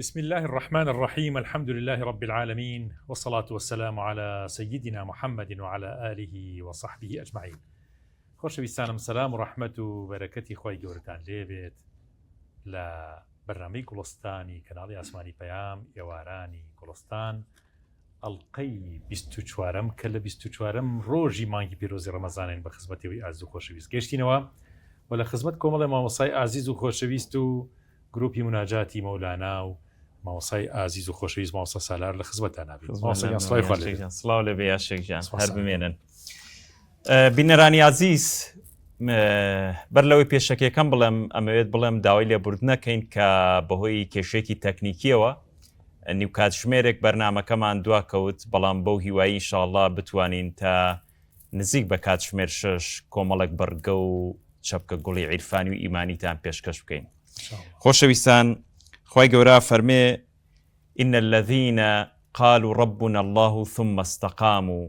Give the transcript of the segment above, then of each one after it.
بسم الله الرحمن الرحيم. الحمد لله رب العالمين، والصلاة والسلام على سيدنا محمد وعلى آله وصحبه أجمعين. خۆشەویستانم، سلام و ڕەحمەت و بەرەکەتی خۆی گەورەتان لێبێت لە بەرنامەی گوڵستانی کەناڵی ئاسمانی پەیام ئێوارانی گوڵستان، ئەڵلقەی 24م کە لە 24م ڕۆژی مانگی پیرۆزی ڕەمەزانین بە خزمەتەوەی ئازیز و خۆشەویست گەشتینەوە و لە خزمەت کۆمەڵی مامۆسای ئازیز و خۆشەویست و گروپی مناجاتی مەولانا و مامۆسای ئازیز و خۆشەویست مامۆستا سالار لە خزمەتتان نابێت. سڵاو لەبێ یا شێخجان، هەر بمێنن. بینەرانی عزیز، بەر لەوەی پێشەکەکەم بڵێم ئەمەوێت بڵێم داوای لێبورد نەکەین کە بەهۆی کێشێکی تەکنیکیەوە نیو کاتژمێرێک بەرنامەکەمان دواکەوت، بەڵام بەو هیوایی ئینشاءڵڵا بتوانین تا نزیک بە کاتژمێر 6 کۆمەڵک بەرگە و چەپکە گوڵی عیرفانی و ئیمانیتان پێشکەش بکەین. خۆشەویستان، خوای گەورە فەرمێ: إن الذين قالوا ربنا الله ثم استقاموا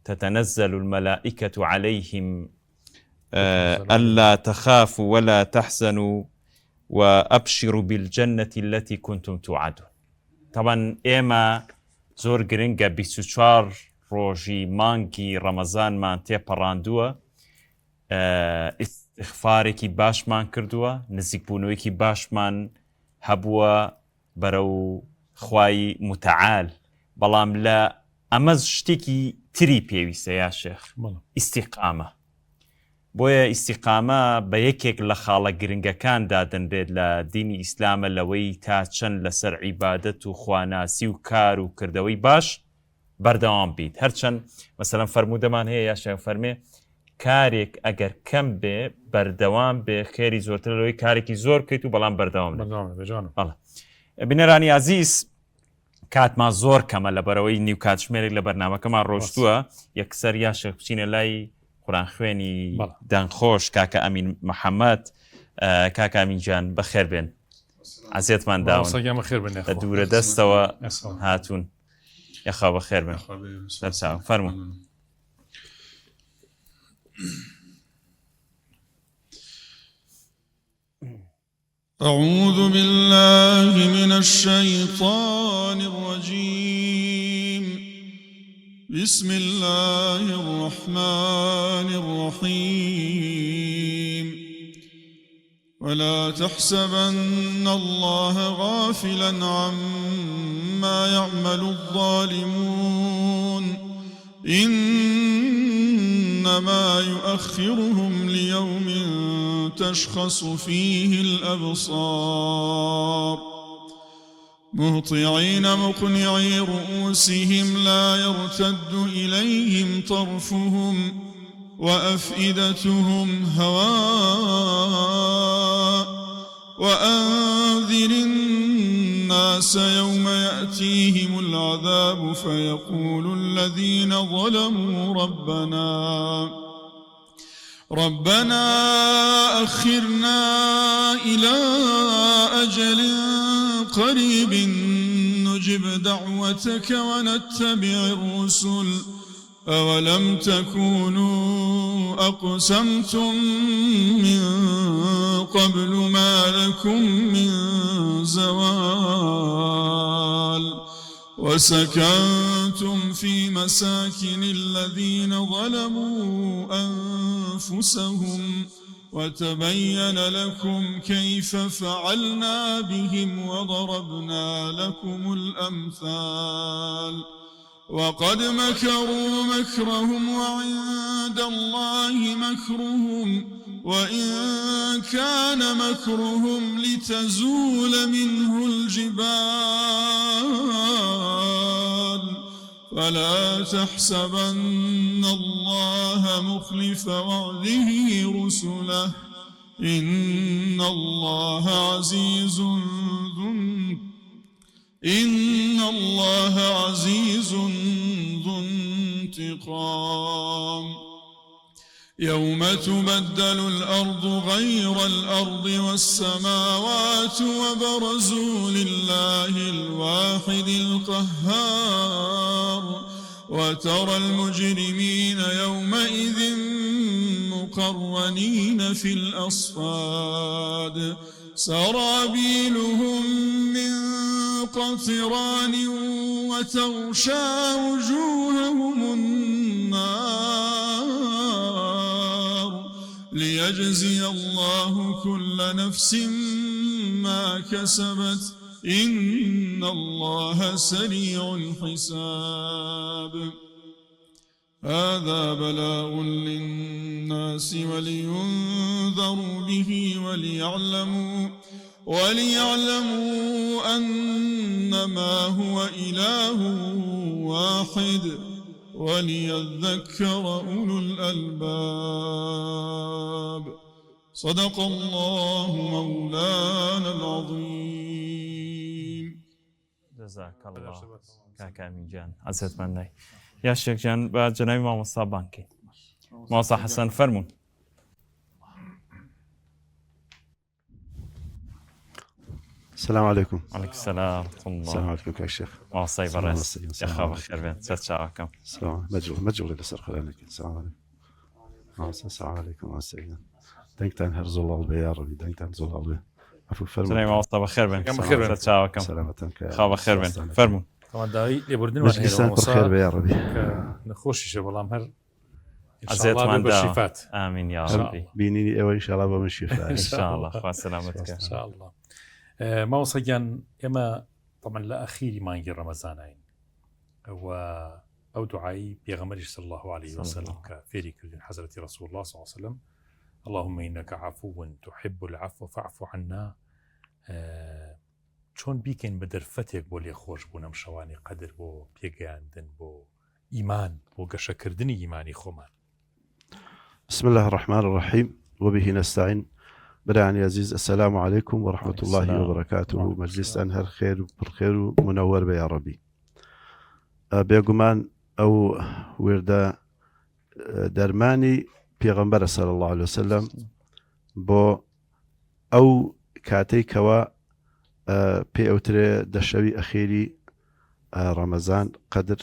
تتنزل الملائكة عليهم ألا تخافوا ولا تحزنوا وأبشروا بالجنة التي كنتم توعدون. طبعا ئێمە زۆر گرنگە 24 ڕۆژی مانگی ڕەمەزانمان تێپەڕاندووە، ئیستیغفارێکی باشمان کردووە، نزیکبوونەوەیەکی باشمان هەبووە بەرەو خوای متعال، بەڵام لە ئەمە شتێکی تری پێویستە یا شێخ، ئیستیقامە. بۆیە ئیستیقامە بە یەکێک لە خاڵە گرنگەکان دادەنرێت لە دینی ئیسلامە، لەوەی تا چەند لەسەر عیبادەت و خواناسی و کار و کردەوەی باش بەردەوام بیت. هەرچەند مەسەلەن فەرموودەمان هەیە یا شێخ فەرمێ کارێک ئەگەر کەم بێ بەردەوام بێ خێری زۆرتر لەوەی کارێکی زۆر بکەیت و بەڵام بەردەوام بێ. بینەرانی عزیز، کاتمان زۆر کەمە لەبەرەوەی نیو کاتژمێرێک لە بەرنامەکەمان ڕۆشتووە. یەکسەر یا شێخ بچینە لای قورئان خوێنی دەنگخۆش کاکە ئەمین محەممەد. کاکە ئەمین گیان بەخێر بێن، عەزیەتمان داون، لە دوورە دەستەوە هاتوون. یەخا بەخێر بێن، فەرموو. أعوذ بالله من الشيطان الرجيم. بسم الله الرحمن الرحيم. ولا تحسبن الله غافلا عما يعمل الظالمون إنما يؤخرهم ليوم تشخص فيه الأبصار مهطعين مقنعي رؤوسهم لا يرتد إليهم طرفهم وأفئدتهم هواء وأنذر الناس يوم يأتيهم العذاب فيقول الذين ظلموا ربنا أخرنا إلى أجل قريب نجب دعوتك ونتبع الرسل أولم تكونوا أقسمتم من قبل ما لكم من زوال وسكنتم في مساكن الذين ظلموا أنفسهم وتبين لكم كيف فعلنا بهم وضربنا لكم الأمثال وقد مكروا مكرهم وعند الله مكرهم وإن كان مكرهم لتزول منه الجبال فلا تحسبن الله مخلف وعده رسله إن الله عزيز ذو انتقام. يوم تبدل الأرض غير الأرض والسماوات وبرزوا لله الواحد القهار وترى المجرمين يومئذ مقرنين في الأصفاد سرابيلهم من قطران وتغشى وجوههم النار ليجزي الله كل نفس ما كسبت إن الله سريع الحساب هذا بلاغ للناس ولينذروا به وليعلموا أنما هو إله واحد وليذكر أولو الألباب صدق الله مولانا العظيم. جزاك الله كاكا أمين جان عزت مني يا شيخ جان بعد جنابي ماموستا بانكي ماموستا حسن فرمون. السلام عليكم. وعليكم السلام ورحمة الله. السلام عليكم يا شيخ. ماموستا برس يا خاب خير بين تشاوكم. السلام مجرور لسر خلانك. السلام عليكم. السلام عليكم السيد. دنكتان هرز الله البيار ربي دنكتان هرز الله البيار. عفو فرمون. سلام ماموستا بخير بين. تشاوكم. سلامتك. خاب خير بين. فرمون. طبعا داي لبردن مجلسان بخير بيار ربي. نخوش شباب هر إن شاء الله بالشفات. آمين يا ربي. بينيني إن شاء الله بالشفاء. إن شاء الله خوا سلامتك. إن شاء الله. ما وصيان إما طبعا لا أخير ما يجي رمضانين أو دعائي بيغمر صلى الله عليه وسلم كفيري كل حضرة رسول الله صلى الله عليه وسلم اللهم إنك عفو تحب العفو فاعف عنا چۆن بیکەین بە دەرفەتێک بۆ لێخۆش بوون ئەم شەوانی قەدر بۆ پێگەیاندن بۆ ئیمان بۆ گەشەکردنی ئیمانی خۆمان. بسم الله الرحمن الرحيم وبه نستعين. براني عزيز السلام عليكم ورحمة الله وبركاته. مجلس أنهر خير بالخير منور بيا ربي. بيقمان أو وردا درماني پیغمبر صلى الله عليه وسلم بو أو كاتي كوا پێ ئەوترێ دەشەوی ئەخێری ڕەمەزان قەدر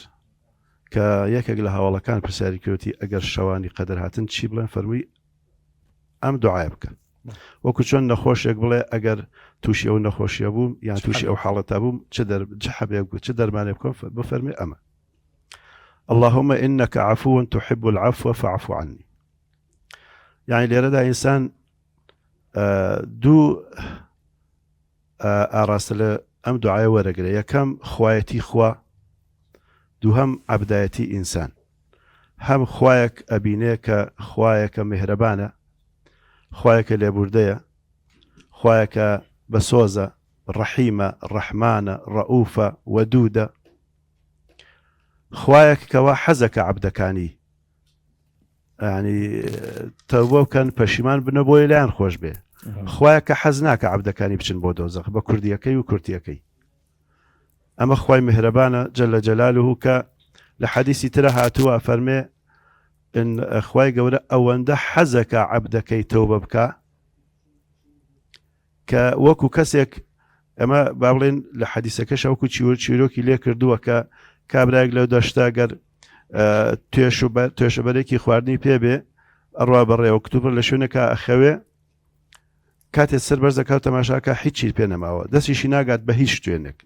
کە یەکێک لە هاوڵەکان پرسیاری کردوتی ئەگەر شەوانی قەدر هاتن چی بڵێن فەرمووی ئەم دوعای بکە وەکو چۆن نەخۆشێک بڵێ ئەگەر تووشی ئەو نەخۆشیە بووم یان تووشی ئەو حاڵەتە بووم چ حەبێک بوو چ دەرمانێ بکەم بفەرمێ ئەمە اللهم إنك عفو تحب العفو فاعف عني. يعني لێرەدا ئینسان دوو ئاراستە لە ئەم دوعای وەرەگرێ یەکەم خوایەتی خوا دووهەم عەبدایەتی ئینسان هەم خوایەک ئەبینێ کە خوایەکە میهرەبانە خوایەکە لێبوردەیە خوایەکە بەسۆزە ڕەحیمە ڕەحمانە ڕەئوفە وەدوودە خوایەک کەوا حەزەکە عەبدەکانی یعنی تەوبە بکەن پەشیمان بنە بۆی لایەن خۆش بێ خوایەکە حەز ناکە عەبدەکانی بچن بۆ دۆزەخ بە کوردیەکەی و کورتیەکەی ئەمە خوای میهرەبانە جەلە جەلالوهو کە لە حەدیسی ترە هاتووە فەرمێ خوای گەورە ئەوەندە حەزەکە عەبدەکەی تەوبە بکە کە وەکو کەسێک ئەمە با بڵێن لە حەدیسەکەش وەکو چیرۆکی لێ کردووە کە کابراایك لەو دەشتا گەر توێشەبەرێکی خواردنی پێبێ ئەڕوا بەڕێوە کتوبر لە شوێنێکە ئەخەوێ کاتێ سەر بەرز دەکات تەماشاکە هیچی پێ نەماوە دەستیشی ناگات بە هیچ شوێنێک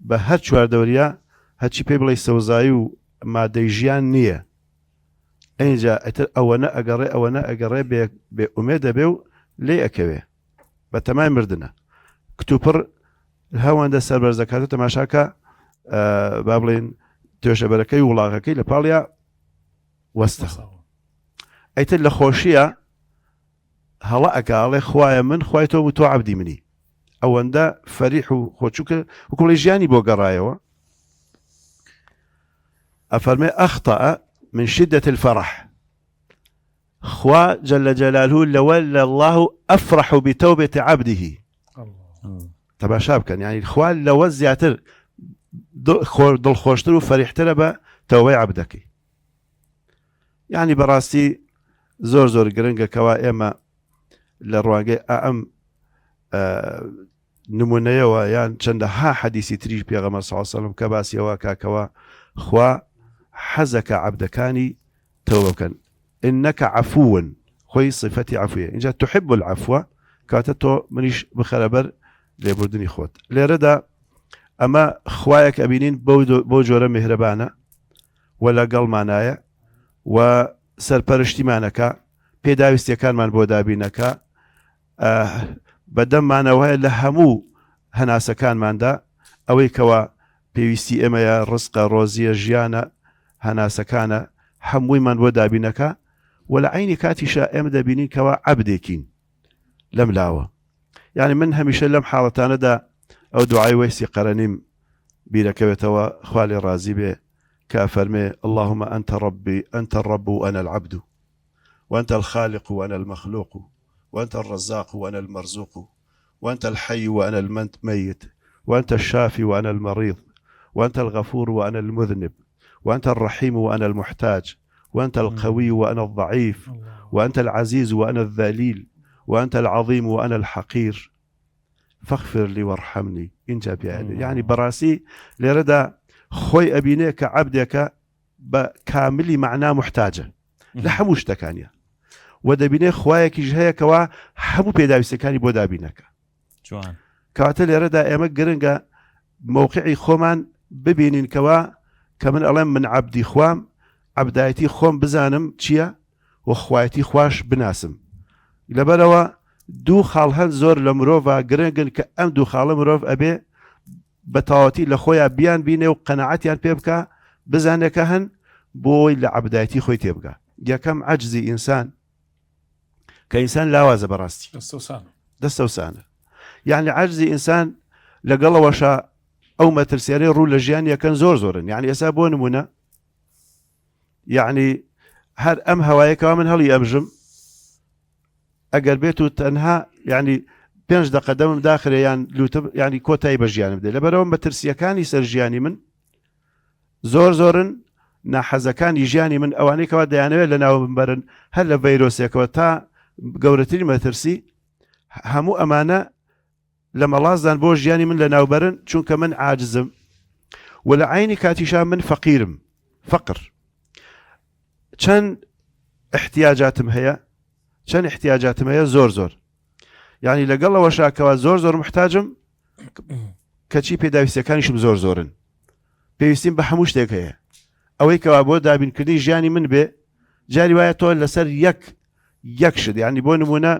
بە هەر چواردەوەریە هەرچی پێ بڵێ سەوزایی و مادەی ژیان نییە ئەینجا ئەتر ئەوەنە ئەگەڕێ بێ ئومێ دەبێ و لێ ئەکەوێ بە تەمای مردنە کتوپڕ هەوەندە سەر بەرز دەکاتە تەماشاکە با بڵێن توێشەبەرەکەی وڵاغەکەی لە پاڵیا وەستە ئەیتر لە خۆشیە هەڵە ئەکاڵێ خوایە من خوای تۆ تۆ عەبدی منی ئەوەندە فەریح و خۆچووکە وەکوڵی ژیانی بۆ گەڕایەوە ئەفەرمێ ئەخطأ من شدة الفرح خوا جل جلاله لەوە لە الله أفرح بتوبة عبده تەماشا بکەن یعنی خوا لەوە زیاتر دڵخۆشتر و فەریحترە بە تەوبەی عەبدەکەی یعنی بەڕاستی زۆر گرنگە کەوا ئێمە لە ڕوانگەی ئەم نمونەیەوە یان چەندەها حەدیسی تریش پێغەمبەر صلی الله علیه وسلم کە باسیەوە کاکەوە خوا حەزەکە عەبدەکانی تەوبە بکەن إنك عفو خۆی صفەتی عەفویە اینجا تحب العفو کاتە تۆ منیش بخەرەبەر لێبوردنی خۆت لێرەدا ئەمە خوایەک ئەبینین بۆ جۆرە میهرەبانە و لەگەڵمانایە و سەرپەرشتیمانەکە پێداویستیەکانمان بۆ دابینەکە بەدەممانەوەیە لە هەموو هەناسەکانماندا ئەوەی کەوا پێویستی ئێمەیە ڕزقە ڕۆزیە ژیانە هەناسەکانە هەموویمان بۆ دابینەکە و لە عینی کاتیشە ئێمە دەبینین کەوا عەبدێکین لەم لاوە یعنی من هەمیشە لەم حاڵەتانەدا ئەو دوعای وەیسی قەرەنیم بیرەکەوێتەوە خوا لێ ڕازی بێ کە فەرمێ اللهم أنت ربي أنت الرب وأنا العبد وأنت الخالق وأنا المخلوق وأنت الرزاق وأنا المرزوق وأنت الحي وأنا الميت وأنت الشافي وأنا المريض وأنت الغفور وأنا المذنب وأنت الرحيم وأنا المحتاج وأنت القوي وأنا الضعيف وأنت العزيز وأنا الذليل وأنت العظيم وأنا الحقير فاغفر لي وارحمني إن جاب يعني براسي لردا خوي أبينيك عبدك بكامل معناه محتاجة لحموش تكانيا ودبيني خوايك جهيك وحمو بيداويسكاني بو دابينك جوان كاتل لردا ايمك جرنجا موقعي خومان ببينين كوا كمن ألم من عبدي خوام عبدايتي خوم بزانم چيا وخوايتي خواش بناسم لبروا دوو خاڵ هەن زۆر لە مرۆڤ گرنگن کە ئەم دوو خاڵە مرۆڤ ئەبێ بەتەواوەتی لە خۆیان بیان بینێ و قەنەعەتیان پێ بکە بزانێکە هەن بۆی لە عەبدایەتی خۆی تێبگا یەکەم عەجزی ئینسان کە ئینسان لاوازە بەڕاستی دەستەوسانە یعنی عەجزی ئینسان لەگەڵەوەشە ئەو مەترسیانەی ڕوو لە ژیان یەکەن زۆر زۆرن یعنی ئێستا بۆ نمونە یعنی هەر ئەم هەوایەکەوە من هەڵی ئەمژم ئەگەر بێت و تەنها ینی 5 دقە دەمم داخرێ یان لوتم ینی کۆتایی بە ژیانم دێ لەبەرەوە مەترسیەکانی سەر ژیانی من زۆر زۆرن ناحەزەکانی ژیانی من ئەوانەیەکەوە دەیانەوێت لە ناو ببەرن هەر لە ڤەیرۆسێکەوە تا گەورەترین مەترسی هەموو ئەمانە لە مەڵازدان بۆ ژیانی من لە ناوبەرن چونکە من عاجزم و لە عینی کاتیشا من فەقیرم فەقر چەند احتیاجاتم هەیە چەند احتیاجاتم هەیە زۆر یعنی لەگەڵەوە شاکەوە زۆر محتاجم کەچی پێداویستەکانیشم زۆر زۆرن پێویستیم بە هەموو شتێک هەیە ئەوەی کەوا بۆ دابینکردنی ژیانی من بێ جاری وایە تۆ لەسەر یەک شت یعنی بۆ نمونە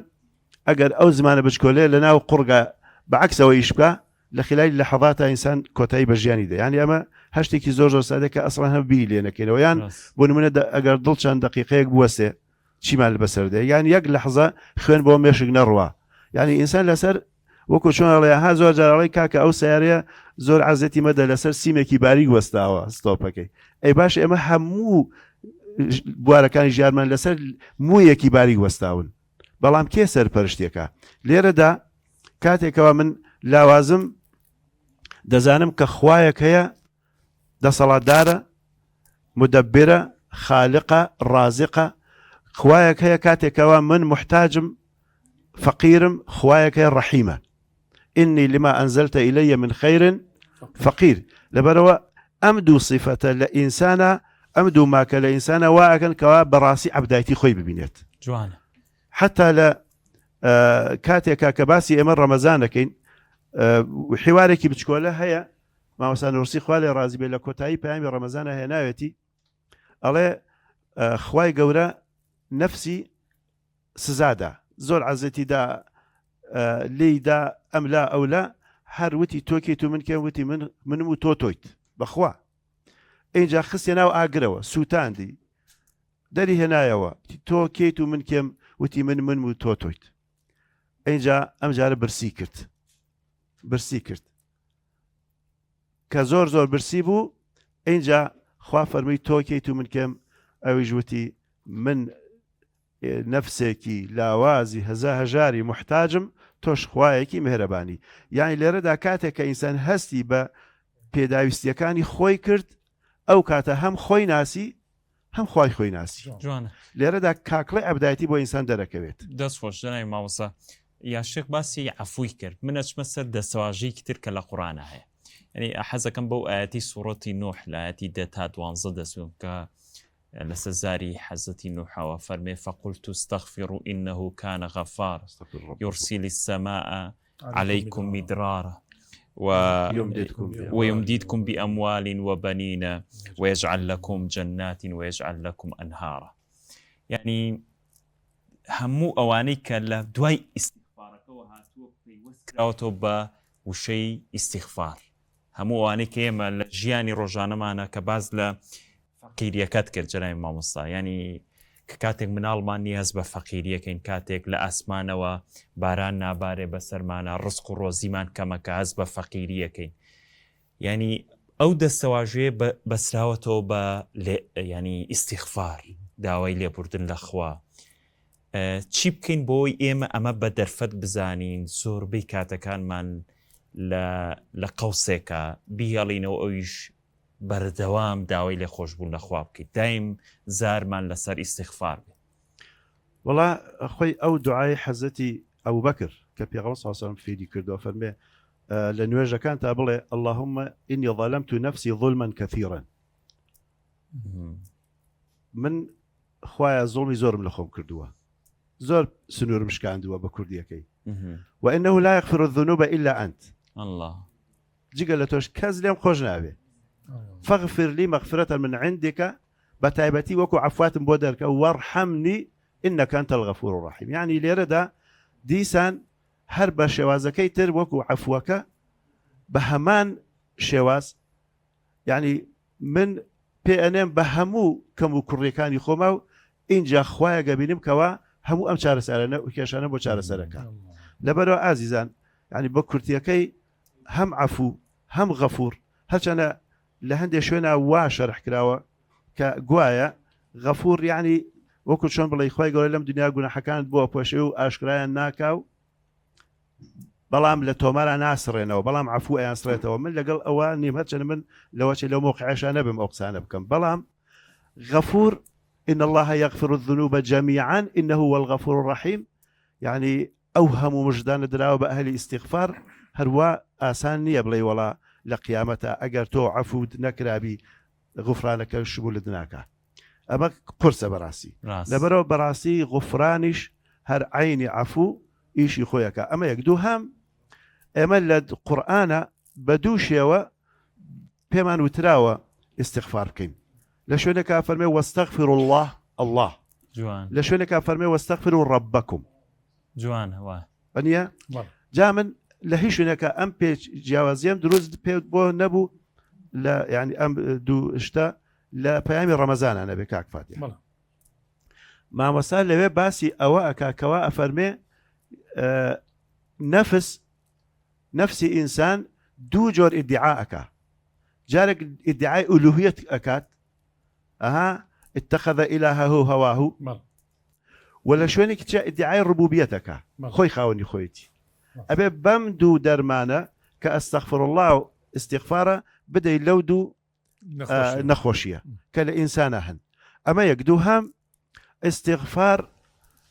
ئەگەر ئەو زمانە بچکۆلێ لە ناو قوڕگە بەعکسەوە ئیش بکە لە خلال لەحەظاتە ئینسان کۆتایی بە ژیانی دێ یعنی ئەمە هەشتێکی زۆر سادەکە ئەسڵان هەم بی لێ نەکەینەوە یان بۆ نمونە ئەگەر دڵ چەند دقیقەیەک بوەستێ چیمان لەبەسەر دێ یان یەک لەحظە خوێن بۆ مێشک نەڕوا یعنی ئینسان لەسەر وەکو چۆنڵێ ها زۆر جارڵی کاکە ئەو سیارەیە زۆر عەزەتی مەدە لەسەر سیمێکی باریک وەستاوە ستۆپەکەی ئەی باش ئێمە هەموو بوارەکانی ژیانمان لەسەر مویەکی باریک وەستاون بەڵام کێ سەرپەرشتێکە لێرەدا کاتێکەوە من لاوازم دەزانم کە خوایەک هەیە دەسەڵاتدارە مدەبرە خالقە ڕازقە خوایەک هەیە کاتێکەوە من محتاجم فەقیرم خوایەک هەیە ڕەحیمە ئینی لما ئەنزەلتە ئیلەیە من خەیرن فەقیر لەبەرەوە ئەم دوو صیفەتە لە ئینسانە ئەم دوو ماکە لە ئینسانە وا ئەکەن کەوا بەڕاستی عەبدایەتی خۆی ببینێت جوانە حتا لە کاتێکا کە باسی ئێمە ڕەمەزان دەکەین حیوارێکی بچکۆلە هەیە مامۆستا نورسی خوا لێ ڕازی بێ لە کۆتایی پەیامی ڕەمەزانە هێناوێتی ئەڵێ خوای گەورە نەفسی سزادا زۆر عەزەتیدا لێیدا ئەملا ئەولا هەر وتی تۆکیت و من کێم وتی منم و تۆ تۆیت بەخوا ئینجا خستێ ناو ئاگرەوە سووتاندی دەری هێنایەوە تۆ کێیت و من کێم وتی من و تۆ تۆیت ئینجا ئەم جارە برسی کرد کە زۆر برسی بوو ئینجا خوا فەرمووی تۆ کێیت و من کێم ئەویش وتی من نەفسێکی لاوازی هەژاری محتاجم تۆش خوایەکی مهرەبانی یعنی لێرەدا کاتێک کە ئینسان هەستی بە پێداویستیەکانی خۆی کرد ئەو کاتە هەم خۆی ناسی هەم خوای خۆی ناسی لێرەدا کاکڵی عەبدایەتی بۆ ئینسان دەرەکەوێت دەست خۆش جەنای مامۆستا یاشێک باسی عەفوی کرد من ئەچمە سەر دەسەواژەیەکی تر کە لە قورئانە هەیە یعنی حەزەکەم بەو ئاەتی سوڕەتی نوح لە ئاەتی 10 تا 12 دەسوم کە لسزاري حزتي نوحا فرمي فقلت استغفروا إنه كان غفار يرسل السماء عليكم مدرارا ويمددكم بأموال وبنين ويجعل لكم جنات ويجعل لكم أنهارا. يعني همو أوانيك لدواي استغفارك وهاتوك في وسكراوتو وشي استغفار همو أوانيك يما لجياني روجانا معنا كباز لفقيريكات كالجرائي ماموسا. يعني كاتێک مناڵمان نیاز بە فەقیریەکەین کاتێک لە ئاسمانەوە باران نابارێ بەسەرمانە ڕزق و ڕۆزیمان کەمەکە هەز بە فەقیریەکەین. ینی ئەو دەستەواژەیە بەسراوەتەوە بە ینی ئیستیغفار داوای لێبوردن لە خوا. چی بکەین بۆی ئێمە ئەمە بە دەرفەت بزانین زۆربەی کاتەکانمان لە قەوسێکە بیهێڵینەوە ئەویش بەردەوام داوای لێ خۆشبوون لە خوا بکەیت دایم زارمان لەسەر ئیستیغفار بێ. وڵا خۆی ئەو دوعای حەزەتی ئەو بەکر کە پێغەمبەر صلی الله علیه و سلم فێری کردووە فەرمێ لە نوێژەکان تا بڵێ اللهم إني ظلمت نفسي ظلما كثيرا. من خوایە زوڵمی زۆرم لە خۆم کردووە زۆر سنوورم شکاندووە بە کوردیەکەی وإنه لا يغفر الذنوب إلا أنت. الله جگە لە تۆش کەس لێم خۆش ناوێ فاغفر لي مغفرة من عندك بتايبتي وكو عفوات بودرك وارحمني إنك أنت الغفور الرحيم. يعني ليردا ديسان هرب شوازكي تر وكو عفوك بهمان شواز يعني من PNM بهمو كمو كريكان يخومو إنجا خوايا قبينم كوا همو أم شارس أرنا وكيشانا بو شارس أركا لبرو عزيزان يعني بكرتيكي هم عفو هم غفور هرچانا لهندي شوينا واشرح كراوة كقوايا غفور يعني وكل شون بالله إخوي يقول لهم دنيا قلنا حكانت بوا بوشيو أشكرايا ناكاو بلام لتومارا ناصرين أو بلام عفو ناصريته ومن لقل أواني هرچانا من لو موقع عشان بم أقسانا بكم بلام غفور إن الله يغفر الذنوب جميعا إنه هو الغفور الرحيم. يعني أوهم مجدان دراوة بأهل الاستغفار هروا آسان يبلي ولا لقيامته أجر تو عفو نكرابي غفرانك الشمول دناك أما قرصة براسي لبرو براسي غفرانش هر عيني عفو إيش يخويك أما يقدوهم أما لد قرآن بدوش يوا بيمان وتراوى استغفار كين لشونك فرمي واستغفروا الله جوان لشونك فرمي واستغفروا ربكم جوان هو أنيا جامن لهيشونك أم بيج جوازيم دروز بو نبو لا يعني أم دو اشتا لا بيامي رمضان أنا بكاك فاتح ما وصل لي باسي أواك كوا فرمي نفسي إنسان دو جور ادعاءك جارك ادعاء ألوهية أكاد اتخذ إلهه هواه ولا شوينك ادعاء ربوبيتك خوي خاوني خويتي أبي بمدو درمانة كأستغفر الله استغفاره بدأ يلودو نخوشية كالإنسانهن أما يقدوهم استغفار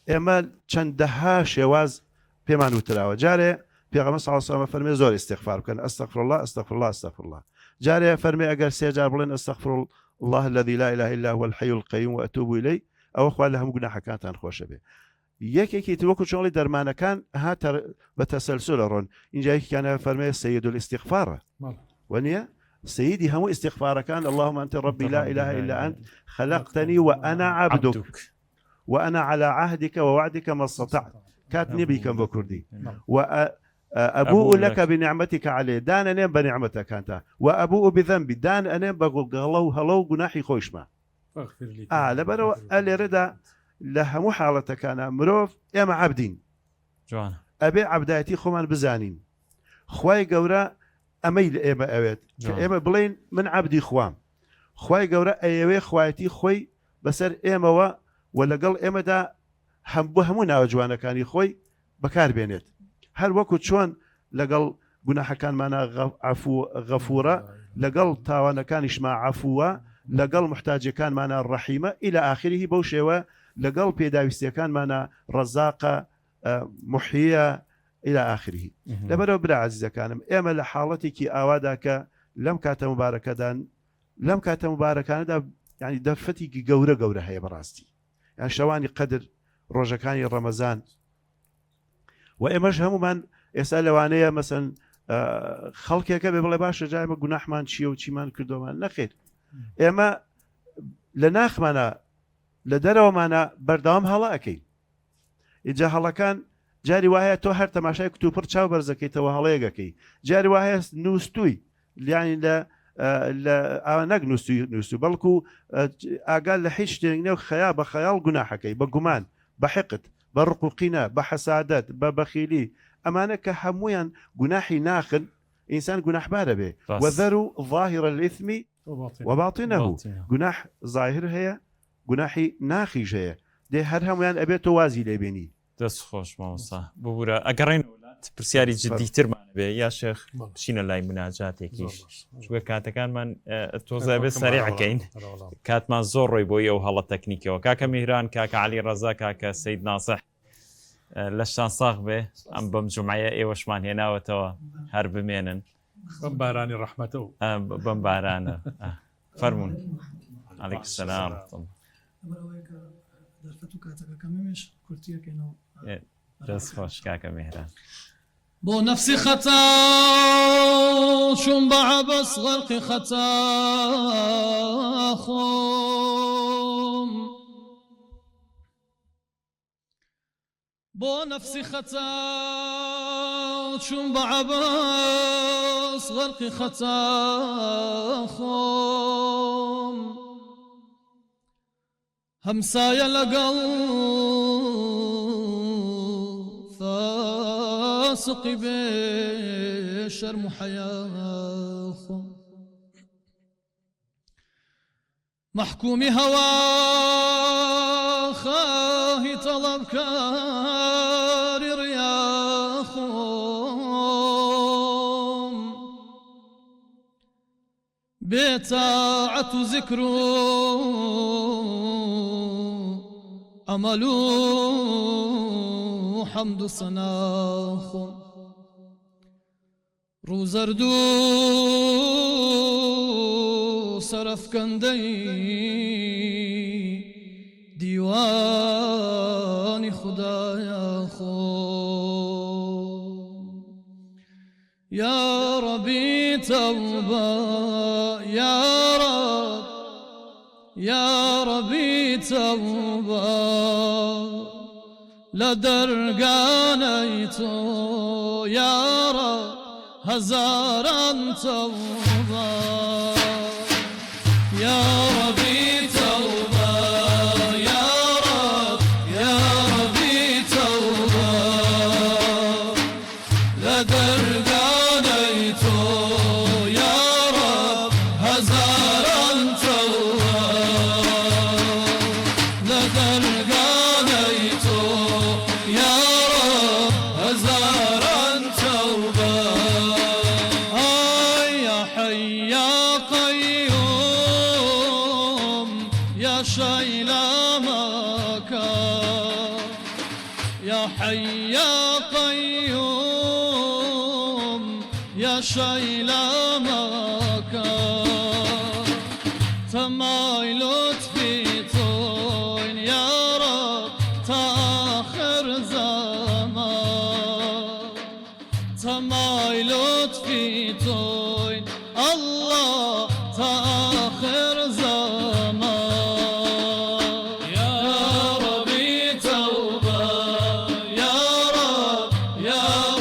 إما چندها شواز بيمان وتراوى جاري پیغمبر صلی الله علیه و سلم فرمی زور استغفار كان استغفر الله جاري فرمي اگر سيجار بلين استغفر الله الذي لا اله الا هو الحي القيوم واتوب اليه او اخوان لهم گناح كانت خوش به يكي توكو شغلي درمانه كان هات بتسلسل رون ان جاي كان فرمي سيد الاستغفار ونيا سيدي هم استغفار كان اللهم انت ربي لا اله الا انت خلقتني وانا عبدك وانا على عهدك ووعدك ما استطعت كاتني بكم بكردي وأبوء لك بنعمتك عليه دان أنام بنعمتك أنت وأبوء بذنبي دان أنام بقول هلو جناحي خوش ما لبرو اللي ردا لها محالتك أنا مروف يا مع عبدين جوان أبي عبداتي خمان بزانين خواي جورا أميل إما أويت إما بلين من عبدي خوام خواي جورا أيوي خواتي خوي بسر إما ولا قال إما دا همونا وجوانا كان يخوي بكار بينات هل وقت شون لقل جناح كان معنا عفو غفورة لقل تاوانا كان يشمع عفوة لقل محتاج كان معنا الرحيمة إلى آخره بوشوا لقل بيداويستي كان معنا رزاقة محية إلى آخره لبرو بلا عزيزة كان إما لحالتك أوادك لم كات مباركة دان لم كات مباركة دا یعنی دەرفەتێکی گەورە گەورە هەیە بەڕاستی یان شەوانی قەدر ڕۆژەکانی ڕەمەزان و ئێمەش هەمومان ئێستا لەوانەیە مەسەن خەڵکێکە بێ بڵێ باشە جای ئمە گوناحمان چییە و چیمان کردومان نەخێر ئێمە لە ناخمانە لە دەرەوەمانە بەردەوام هەڵە ئەەکەین ئیجا هەڵەکان جاری وایە تۆ هەر تەماشای کتوپڕ چاو بەرزەکەیتەوە هەڵەیەگەکەی جاری وایە نووسوی لیانی لە نەک نووسوی بەڵکو ئاگال لە هیچ شتێک نێو خەیا بە خەیاڵ گوناحەکەی بە گومان بە حقت بە ڕقوقینە بە حەسادەت بە بەخیلی ئەمانە کە هەمویان گوناحی ناخن ئینسان گوناحبارە بێ وەذەروا ظاهر الإثم وباطنه گوناح ظاهر هەیە گوناحی ناخیش هەیە دێ هەر هەمویان ئەبێت تۆ وازی لێبێنی دەست خۆش مامۆستا ببوورە ئەگەڕین پرسیاری جددیترمان بێ یا شێخ بچینە لای مناجاتێکیش چووکە کاتەکانمان تۆزە بێت سەریعەکەین کاتمان زۆر ڕۆی بۆی ئەو هەڵە تەکنیکەوە کاکە میهران کاکە عەلی ڕەزا کاکە سەید ناسح لەشتان ساغ بێ ئەم بەم جومعەیە ئێوەشمان هێناوەتەوە هەر بمێنن بەم بارانی ڕەحمەتە و بەم بارانە فەرموون عەلەیکم سەلام دەست خۆش کاکە میهران بۆ نفسی خەتا چوون بە عەبەس غەرقی خەتا خۆم بۆ نفسی خەتا چوون بە عەبەس غەرقی خەتا خۆم هەمسایە لەگەڵ فاسقی بێ شەرم و حەیا خۆم محکومی هەوا خواهی تەڵەبکاری ڕیا خۆم بێتاعەت و ذیکر و عمل و حەمد و سەنا خۆم ڕووزەرد و سەرەفکەندەی دیوانی خوددایە خۆم یا ڕەبی تەوبە یا ڕەبی تەوبە لە دەرگانەی تۆ یا ڕەب هەزاران تەوبە یا ڕەبی تەوبە یا ڕەبی تەوبە لە دەرگانەی تۆ یا ڕەب هەزاران تەوبە لە دەرگانەی تۆ یا ڕەب هەزاران تەوبە یا حەی یا قەیوم یا شایلا مەکە یا حەی یا قەیوم یا شایلا مەکە تەمای لطفی تۆین یا ڕەب تا آخر زەمان تەمای لطفی تۆین الله تا آخر زەمان یا ڕەبی تەوبە یا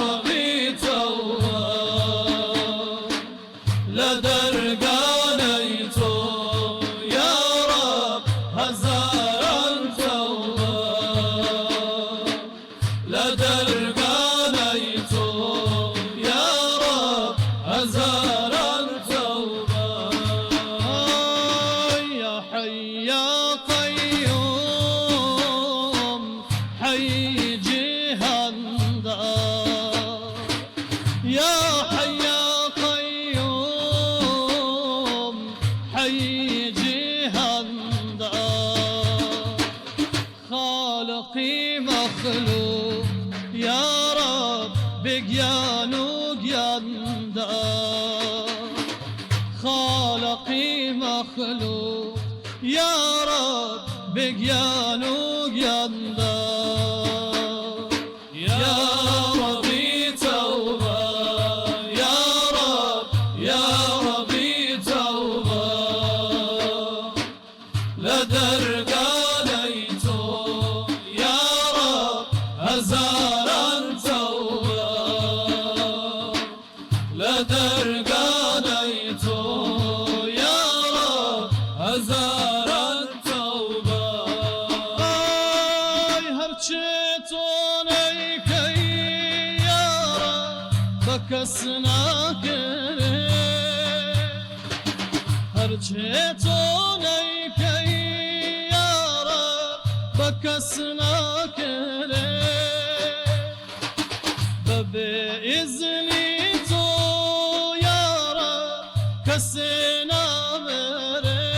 ڕەبی تەوبە لە دەرگانەی تۆ یا ڕەب هەزاران تەوبە لە دەرگانەی تۆ یا ڕەب هەزاران تەوبە یا حەی یا قەیوم حەی جیهاندا یا حەی یا قەیوم حەی جیهاندا خالقی مەخلوق یا ڕەب بگیان و گیاندا خالقی مەخلوق يا رب بقيانو قياندا يا ربي توبة يا ربي توبة لدرقانيتو يا رب هزارا توبة لدرقانيتو يا رب هزارا توبة آي هرچتوني كي يا رب بكسنا كري هرچتوني كي يا رب بكسنا كري بإذني تو يا رب كسنا مري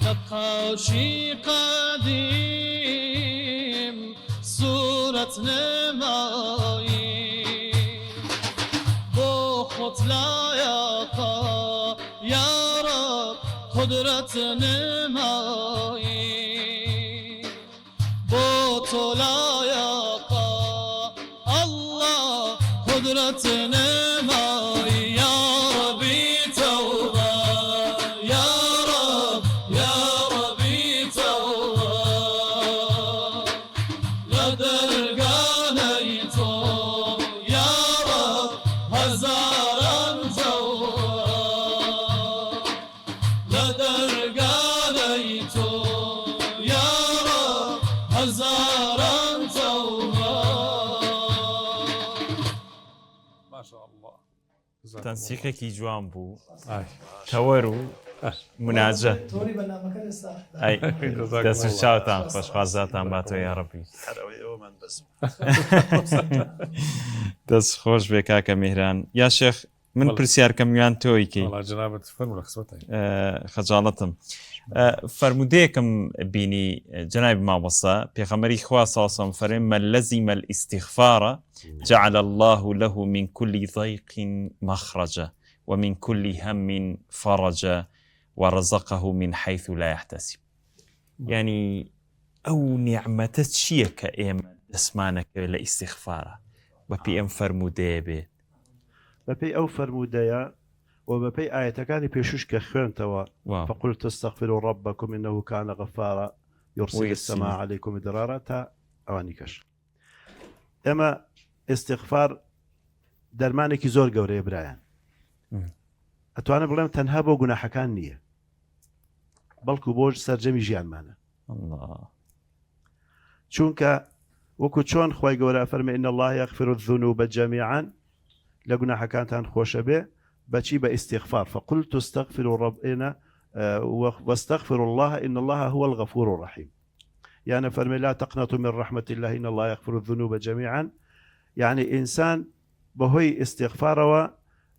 نبقاشي قديم صورة نمائي بخط لا يقى يا رب قدرة نمائي بوتو لا يقى الله قدرة نمائي يا ربي توبة يا ربي توبة لدرقانيتو يا رب هزارا توبة لدرقانيتو يا رب هزارا توبة ما شاء الله تەنسیقێکی جوان بوو آي. تەوەر و مناجە تۆری بەنامەکە ئێستا ئەی دەست و چاوتان خۆشخوازاتان باتۆ یا ڕەبی ئەوەمان بەس دەست خۆش بێ کاکە میهران یا شێخ من پرسیارکەم یان تۆیکەی والله جنابة فرموا لخصبتها خەجاڵەتم فەرمودەیەکم بینی جنابی مامۆستا پێغەمبەری خوا ساسم فەرمێ من لەزیمە الاستغفار جعل الله له من كل ضيق مخرجا ومن كل هم فرجا ورزقه من حيث لا يحتسب يعني أو نعمة شيك إيم اسمانك لاستغفاره وبي أم فرمودة بي بەپێی ئەو فەرموودەیە و بەپێی ئاەتەکانی پێشوش کە خوێنتەوە واو. فقلت استغفروا ربكم إنه كان غفارا يرسل ويرسل. السماء عليكم مدرارا تا ئەوانی کەش ئێمە استغفار دەرمانێکی زۆر گەورەیە برایان ئەتوانە بڵێم تەنها بۆ گوناحەکان نییە بەڵکو بۆ سەرجەمی ژیانمانە الله چونکە وەکو چۆن خی گەورە فەرمێ إن الله يغفر الذنوب جميعا لە گوناحەکانتان خۆشە بێ بەچی بە استغفار فقلت استغفروا ربنا واستغفروا الله إن الله هو الغفور الرحيم يعني فرمي لا تقنطوا من رحمة الله إن الله يغفر الذنوب جميعا يعني إنسان بهوي استغفاره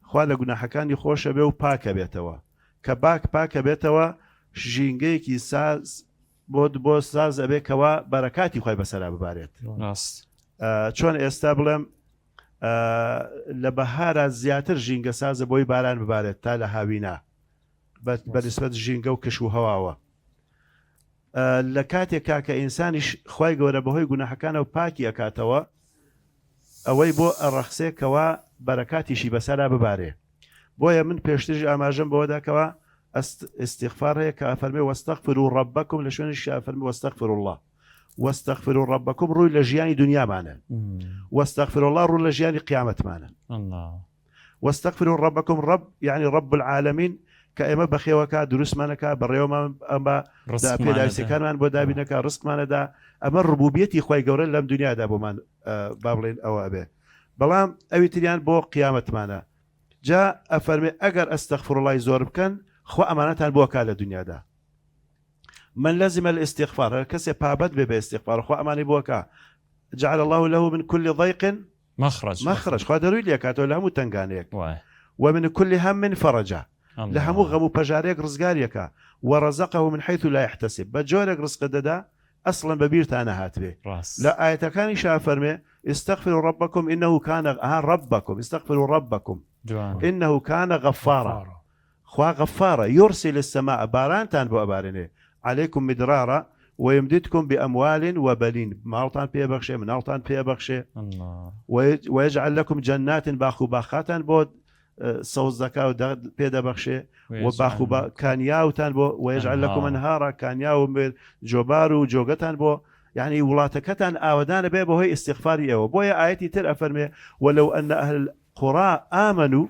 خوا لە گوناحەکانی خۆشە بێ و پاکە بێتەوە کە پاکە بێتەوە ژینگەیەکی ساز بۆ ساز ئەبێ کەوا بەرەکاتی خۆی بەسەرا ببارێت راست چۆن ئێستا بڵێم لە بەهارە زیاتر ژینگە سازە بۆی باران ببارێت تا لە هاوینا بەنسبەت ژینگە و کەش و هەواوە لە کاتێکا کە ئینسانیش خی گەورە بەهۆی گوناحەکانە و پاکی ئەکاتەوە ئەوەی بۆ ئەڕەخسێکەوە بەرەکاتیشی بەسەرا ببارێ بۆیە من پێشترش ئاماژەم بەوەداکەوە استغفار هەیە کە ئەفەرمێ واستغفروا ربكم لە شوێنش ئەفەرمێ واستغفروا الله واستغفروا ربكم ڕووی لە ژیانی دنیامانە واستغفروا الله ڕوو لە ژیانی قیامەتمانە الله واستغفروا ربكم رب يعني رب العالمين کە ئێمە بەخێوەکە دروستمانەکە بەڕێوەمان ئەمە پێداویستەکانمان بۆ دابینەکە ڕستمانەدا ئەمە ڕبوبیەتی خی گەورە لەم دنیادا بۆمان با بڵێن ئەوە ئەبێ بەڵام ئەوی تریان بۆ قیامەتمانە جا ئەفەرمێ ئەگەر ئەستەغفرڵای زۆر بکەن خۆ ئەمانەتان بۆکە لە دنیادا من لازم الاستغفار کەسێ پابەت بێ بە استغفار خۆ ئەمانی بۆکە جعل الله له من كل ضيق مخرج خوا دەروی لێکاتەوە لە هەموو تنگانەیەک ومن كل هم فرجا لە هەموو غەم و پەژارێک ڕزگاریەکە وەڕەزەقه من حيث لا يحتسب بە جۆرێک ڕزق دەدا ئەسڵەن بەبیرتانە هاتبێ لە ئاەتەکانی شا فەرمێ استغفروا ربكم إنه كان ربكم استغفروا ربكم إنه كان غفارا خوا غەفارە یۆرسی لە سەماء بارانتان بۆ ئەبارێنێ عليكم مدرارە ويمددكم بأموال وبنين ماڵتان پێبەخشێ مناڵتان پێبەخشێ ويجعل لكم جنات باخ و باخاتان بۆ سەوزەکە و پێدەبەخشێ و باخ و کانیاوتان بۆ ويجعل لكم أنهارا کانیا و جۆبار و جۆگەتان بۆ يعني وڵاتەکەتان ئاوەدانە بێ بەهۆی استیغفاری ئێوە بۆیە ئاەتی تر ئەفەرمێ ولو أن أهل القرى آمنوا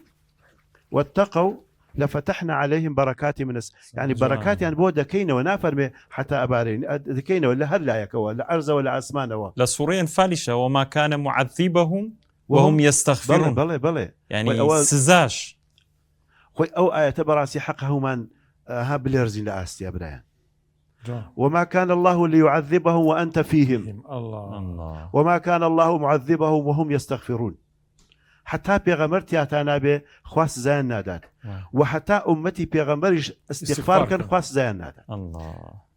واتقوا لفتحنا عليهم بركات من يعني بركات يعني بۆ دەکەینەوە نافەرمێ حتى ئەبارین دەکەینەوە لە هەر لایەکەوە لە ئەرزەوە لە ئاسمانەوە لە سوورەیەن فالیشە وما كان معذبهم وهم يستغفرون بەڵێ يعني سزاش خۆی ئەو ئاەتە بەڕاستی حەق هەمومان ها بلێرزین لە ئاستیا برایان وما كان الله ليعذبهم وأنت فيهم الله وما كان الله معذبهم وهم يستغفرون حتى پێغەمبەر تیاتان نابێ خوا سزایان نادات و حتى ئومەتی پێغەمبەریش استیغفار کەن خوا سزایان نادات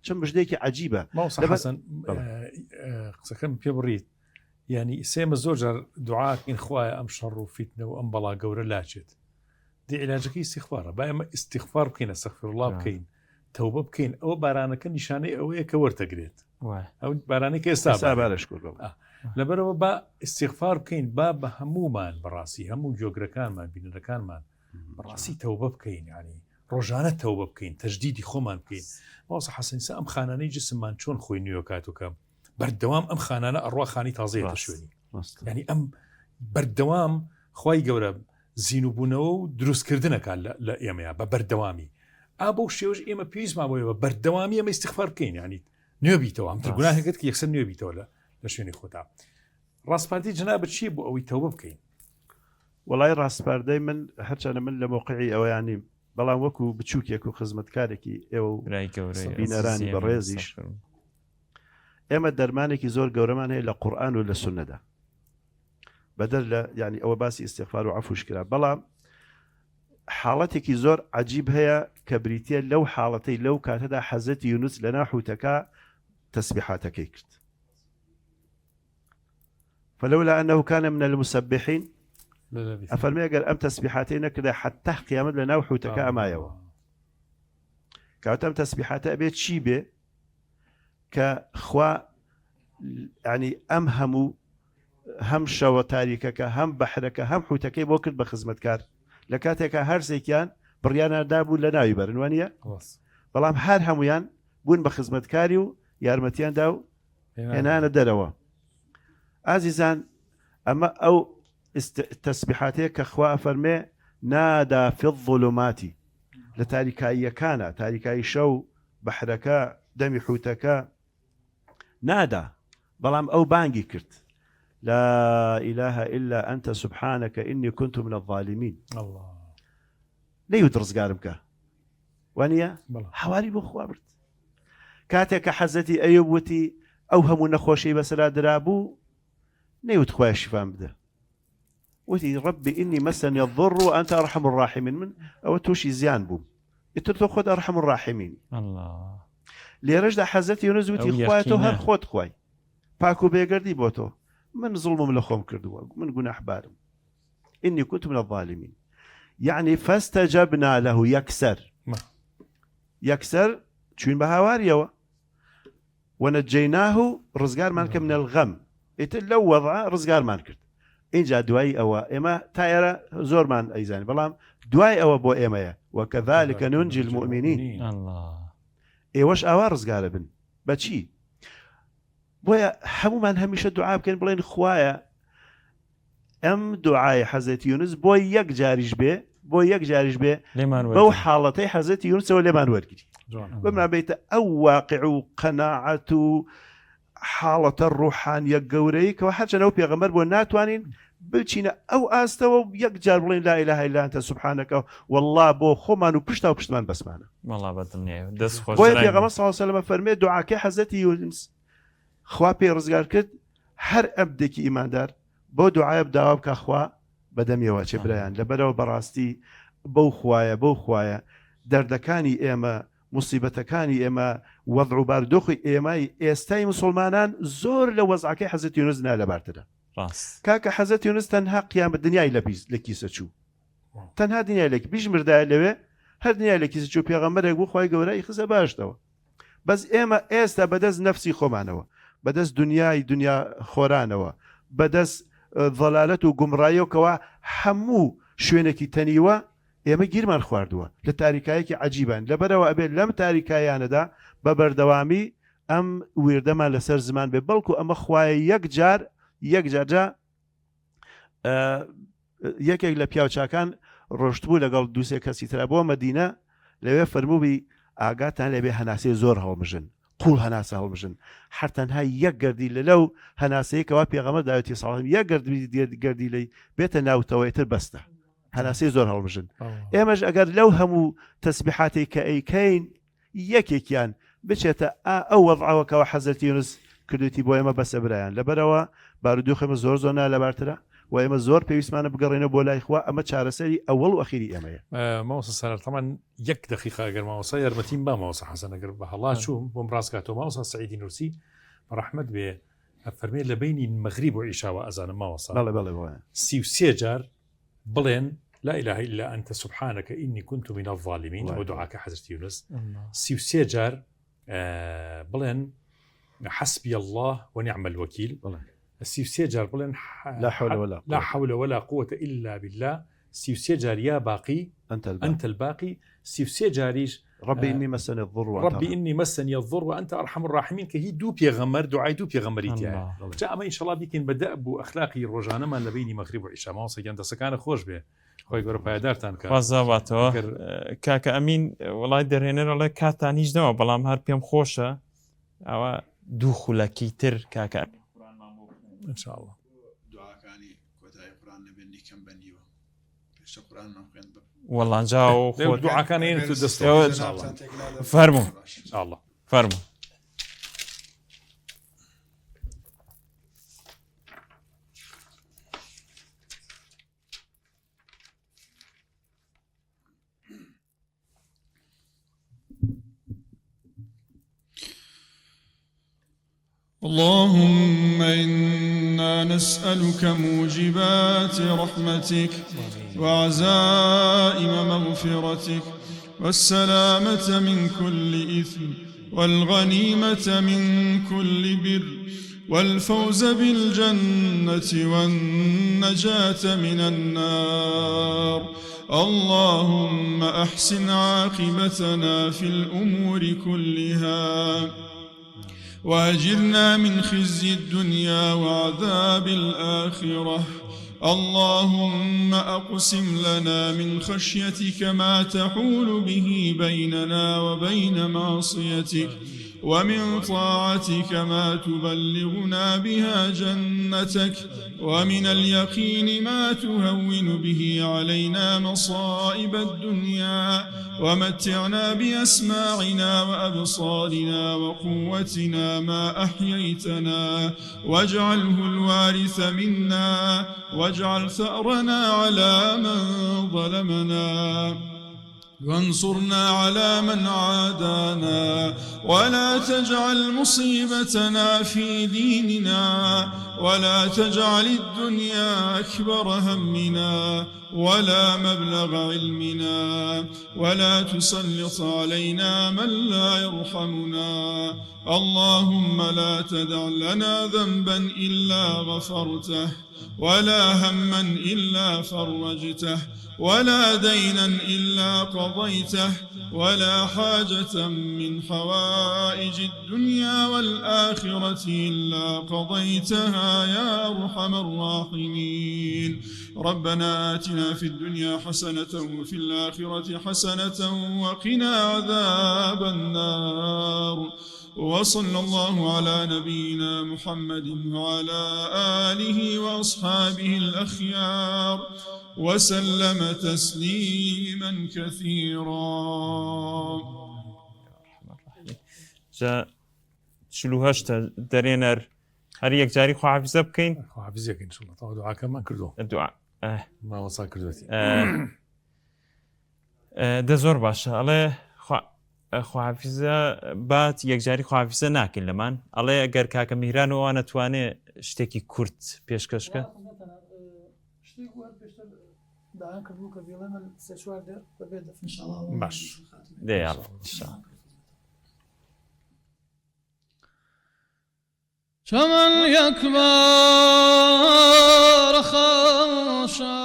چەند بژدەیەکی عەجیبە ماوسە حەسەن قسەکەم پێ بڕیت یعنی سێمە زۆر جار دوعاکەین خوایە ئەم شەڕ و فیتنە و ئەم بەڵا گەورە لاچێت دی عیلاجەکەی استیغفارە با ئێمە استیغفار بکەین ئەستەغفیرڵڵاه بکەین تەوبە بکەین ئەوە بارانەکە نیشانەی ئەوەیە کە وەرتەگرێت ئەو بارانەی کە ئێستا بارش لەبەرەوە با استیغفار بکەین با بە هەمومان بەڕاستی هەموو جۆگرەکانمان بینەکانمان بەڕاستی تەوبە بکەین ینی ڕۆژانە تەوبە بکەین تەجدیدی خۆمان بکەین ماوسە حەسەنیسا ئەم خانانەی جسممان چۆن خۆی نوێ کاتوکە بەردەوام ئەم خانانە ئەڕوا خانی تازەیە شوێنی ینی ئەم بەردەوام خوای گەورە زیینوبوونەوە و دروستکردنەکان لە ئێمەیە بە بەردەوامی بۆ شێوەش ئێمە پێویستمان بۆیەوە بەردەوامی ئەمە استیغفار بکەین ینی نوێ بیتەوە ئەم گوناهێکت کە یەکسەر نوێ بیتەوە لە شوێنی خۆتا ڕاستپاردەی جەنابەت چی بۆ ئەوەی تەوبە بکەین وڵای ڕاستپاردەی من هەرچەنە من لە موقعی ئەوە ینی بەڵام وەکو بچووکێک و خزمەتکارێکی ئێوە بینەرانی بەڕێزیش ئێمە دەرمانێکی زۆر گەورەمان هەیە لە قورئان و لە سونەدا بەدەر لە ینی ئەوە باسی استیغفار و عەفوش کرا بەڵام حاڵەتێکی زۆر عەجیب هەیە کە بریتە لەو حاڵەتەی لەو کاتەدا حەزەتی یونس لە ناحوتەکە تەسبیحاتەکەی کرد فلولا أنه كان من المسبحين أفرمي أجر أم تسبيحاتين كذا حتى قيامت لنا وحوتك أمايوا كأتم تسبيحات أبيت شيبة كخوا يعني أمهم هم شو تاريكك هم بحرك هم حوتك بوكل بخدمتكار لكاتك هرسي كان بريانا دابو لنا يبرن وانيا بلام هر هميان بون بخدمتكاريو يارمتيان داو هنا أنا دروا عزيزان أما أو تسبيحاتك أخوة فرمي نادى في الظلمات لتاريكاية كان تاريكاي شو بحركا دمي حوتكا نادى بلام أو بانجي كرت لا إله إلا أنت سبحانك إني كنت من الظالمين الله لا يدرس قاربك وانيا حوالي بخوا برد كاتك حزتي أيوبتي أوهم نخوشي بس لا درابو نيوت خويا شفان بدا وتي ربي إني مسني الضر وأنت أرحم الراحمين من أو توشي زيان بوم تاخذ أرحم الراحمين الله ليرجع حزتي ونزوتي خواتو هر خود خوي باكو بيقردي بوتو من ظلمهم لخوم كردوا من قناح بارم إني كنت من الظالمين يعني فاستجبنا له يكسر شوين بهاواريوا ونجيناه رزقار مانك من الغم لو وضع رزقار مانكرت إن جاء دواي أو إما تايرة زور مان أيزاني بلام دواي أو بو إما وكذلك ننجي المؤمنين الله وش أوا رزقار بن بتشي بويا همو من هميشه دعاء بكن بلين خوايا أم دعاء حزت يونس بو يك جارج به بو حالتي حزت يونس ولا ما نورجي بما بيت أو واقع قناعة حالة الروحانية قوريك وحاجة نو بيغمر بو ناتوانين بلچينا أو آستوا يك جار بلين لا إله إلا أنت سبحانك والله بو خمان وبشتا وبشتمان بس معنا والله بدني دس خوش بو بيغمر صلى الله عليه وسلم فرمي دعاء كي حزت يونس خوا پێ ڕزگار کرد هەر ئەبدێکی ئیماندار بۆ دوعای بداوا بکە خوا بەدەمیەوە چێ برایان لەبەرەوە بەڕاستی بەو خوایە دەردەکانی ئێمە موسیبەتەکانی ئێمە وەضع و باردۆخی ئێمەی ئێستای مسلمانان زۆر لە وەزعەکەی حەزەت یونس لەبارترە کاکە حەزەت یونس تەنها قیامەت دنیای لە کیسە چوو تەنها دنیای لێک بیژمردایە لەوێ هەر دنیا لە کیسە چوو پێغەمبەرێک بوو خی گەورەی خزە باشتەوە بەس ئێمە ئێستا بەدەست نەفسی خۆمانەوە بەدەست دنیای دنیا خۆرانەوە بەدەست ضەلالەت و گومڕایەوەکەوە هەموو شوێنێکی تەنیوە ئێمە گیرمان خواردووە لە تاریکایەکی عجیبان لەبەرەوە ئەبێت لەم تاریکایانەدا بە بەردەوامی ئەم وردەمان لەسەر زمان بێ بەڵکو ئەمە خوایە یەک جارجا یەکێک لە پیاوچاکان ڕۆشتبوو لەگەڵ دووسێ کەسی ترا بۆ مەدینە لەوێ فەرمووی ئاگاتان لەبێ هەناسەی زۆر هەڵمژن قوڵ هەناسە هەڵمژن هەرتەنها یەک گەردی لەو هەناسەیەکەوە پێغەمبەر داوەتی ساڵم یەک گەردی لی بێتە ناوتەوەیتر بەستە هەناسەی زۆر هەڵمژن ئێمەش ئەگەر لەو هەموو تەسبیحاتی کە ئەیکەین یەکێکیان بچێتە ئەو وەضعەوەکەوە حەزرەتی یونس کردوێتی بۆ ئێمە بەسە برایان لەبەرەوە بارودۆخێمە زۆر لەبارترە و ئێمە زۆر پێویستمانە بگەڕێنە بۆ لای خوا ئەمە چارەسەری ئەوەڵ و ئەخیری ئێمەیە ماوەسە سەر تەمان یەک دقیقا ئەگەر ماوەسا یارمەتیم با ماوەسە حەسەن ئەگەر بە هەڵا چووم بۆم ڕاستکاتەوە ماوەسا سەعیدی نورسی ڕەحمەت بێ ئەفەرمێ لە بینی مەغریب و عیشاوە ئەزانم ماوەسا بەڵێ 33 جار بڵێن لا إله إلا أنت سبحانك إني كنت من الظالمين ودعاك حضرت يونس 33 جار بڵێن حسبي الله ونعم الوكيل 33 جار بڵێن لا حول ولا قوة إلا بالله 33 جار يا باقي أنت الباقي 33 جاريش ربي إني مسني الضر ربي إني مسني الضر وأنت أرحم الراحمين كهي دو بيغمر دعاي دو بيغمريتي جاء ما إن شاء الله بيكن بدأ بو أخلاقي الرجانة ما لبيني مغرب وعشاء ما وصي أنت سكان خوش به خۆی گەورە پایدارتان کە وازاواتەوە کاکە ئەمین وڵای دەرهێنەرەڵێ کاتان هیچ نەوە بەڵام هەر پێم خۆشە ئەوە دوو خولەکی تر کاکە انشاءالله دوعاکانی کۆتایی قورآن نەبێنی کەم بەنیوە پێشتە قورآنمان خوێن وەڵانجا و خۆ دوعاکانی تو دەستەوە فەرموو انشاءالله فەرموو اللهم إنا نسألك موجبات رحمتك وعزائم مغفرتك والسلامة من كل إثم والغنيمة من كل بر والفوز بالجنة والنجاة من النار اللهم أحسن عاقبتنا في الأمور كلها وأجرنا من خزي الدنيا وعذاب الآخرة اللهم أقسم لنا من خشيتك ما تحول به بيننا وبين معصيتك ومن طاعتك ما تبلغنا بها جنتك ومن اليقين ما تهون به علينا مصائب الدنيا ومتعنا بأسماعنا وأبصارنا وقوتنا ما أحييتنا واجعله الوارث منا واجعل ثأرنا على من ظلمنا وانصرنا على من عادانا ولا تجعل مصيبتنا في ديننا ولا تجعل الدنيا أكبر همنا ولا مبلغ علمنا ولا تسلط علينا من لا يرحمنا اللهم لا تدع لنا ذنبا إلا غفرته ولا هما إلا فرجته ولا دينا إلا قضيته ولا حاجة من حوائج الدنيا والآخرة إلا قضيتها يا أرحم الراحمين ربنا آتنا في الدنيا حسنة وفي الآخرة حسنة وقنا عذاب النار وصلى الله على نبينا محمد وعلى آله وأصحابه الأخيار وسلم تسليما كثيرا جا شلوهشتا دەرێنەر هەر یەکجاری خواحافیزە بکەین حافزیەکە انشاءالله تا دوعاکەمان کردو دوعا ماوەسا کردوێتی دە زۆر باشە ئەڵێ خواحافیزە بات یەکجاری خواحافیزە ناکەین لەمان ئەڵێ ئەگەر کاکە میهران وانە نەتوانێت شتێکی کورت پێشکەشکە دعان كردبوو کە بیڵێمە سێ چوار دێر بەبێ دەفن. باش دێ یاڵا ئینشاءالله. چمن یکبار خاموشه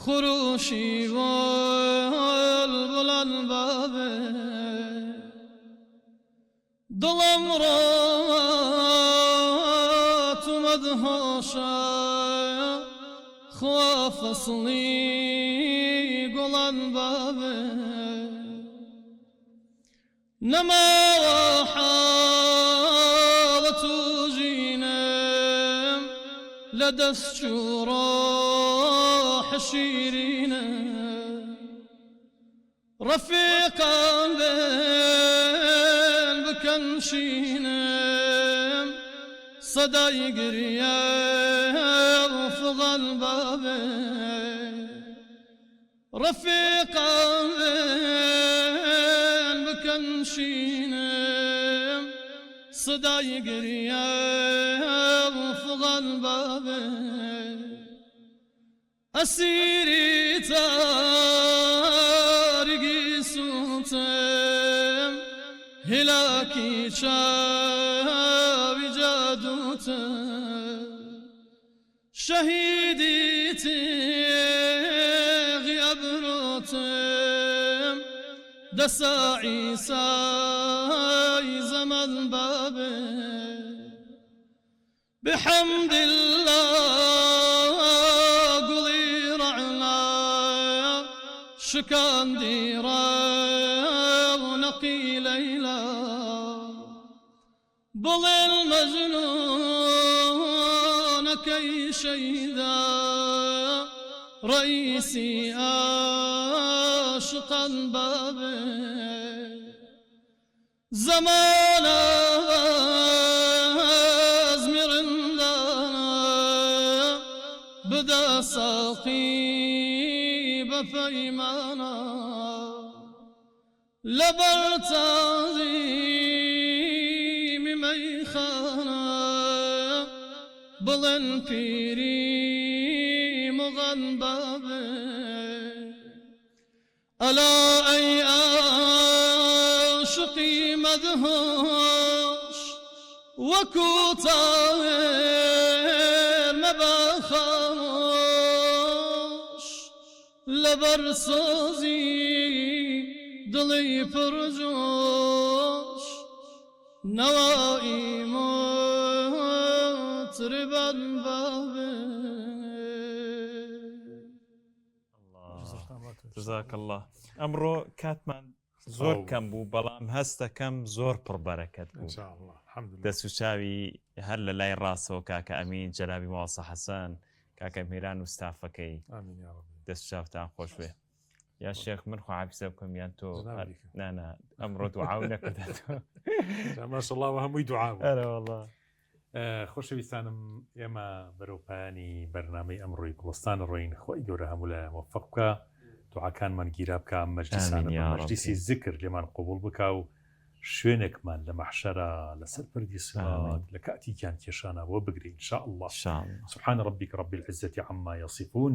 خروشی بلبلان بابه دلم را تو مدهوشه خوا فصلی گلان بابه نما لدستورا حشيرينا رفيقا بين بكنشينا صدى يقريا وفضل بابه رفيقا بين بكنشينا صدى يقريا وفضل بابه أسيري تارقي سوتم هلاكي شابي جادوتم شهيدي غياب روتم دسا عيسى زمن بابه بحمد الله قولي رعنا شكان ديرا ونقي ليلى بل المجنون كي شيدا رئيسي عاشقا بابه زمانا بدا ساقي بفيمانا لبرتازي ميخانا بلن فيري مغنبابه ألا أي عاشقي مدهوش وكوتاهر مباخاش لبرسازي دلي فرجوش نوائي مطربا بابه جزاك الله. ئەمڕۆ کاتمان زۆر کەم بوو بەڵام هەستە کەم زۆر پڕبەرەکەت بوو. إن شاء الله الحمد لله. دەست و چاوی هەر لە لای ڕاستەوە کاکە ئەمین جەنابی ماوەسە حەسەن کاکە میران و ستافەکەی آمين يا رب. دەست و چاوتان خۆش بێ. یا شێخ من خۆ عاپیسە بکەم یان تۆ جناب دیکە. نانە ئەمڕۆ دوعاو نەکردێتەوە. ما شاء الله وهمووی دوعا بوو. ئەرە وەڵڵا. خۆشەویستانم ئێمە بەرەوپایانی بەرنامەی ئەمڕۆی کوڵستان ڕۆین خۆی گەورە هەموو لە موفق بکە دوعاکانمان گیرا بکە مەجلیسانە آمین یا مەجلیسی ذکر لێمان قبول بکە و شوێنێکمان لە مەحشەرە لەسەر پردی سڵات لە کاتیکیان کێشانە بۆ بگرین إن شاء الله. سبحان ربك رب العزة عما يصفون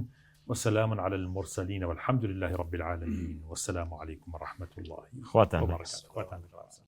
وسلام على المرسلين والحمد لله رب العالمين والسلام عليكم ورحمة الله خواتان وبركاته.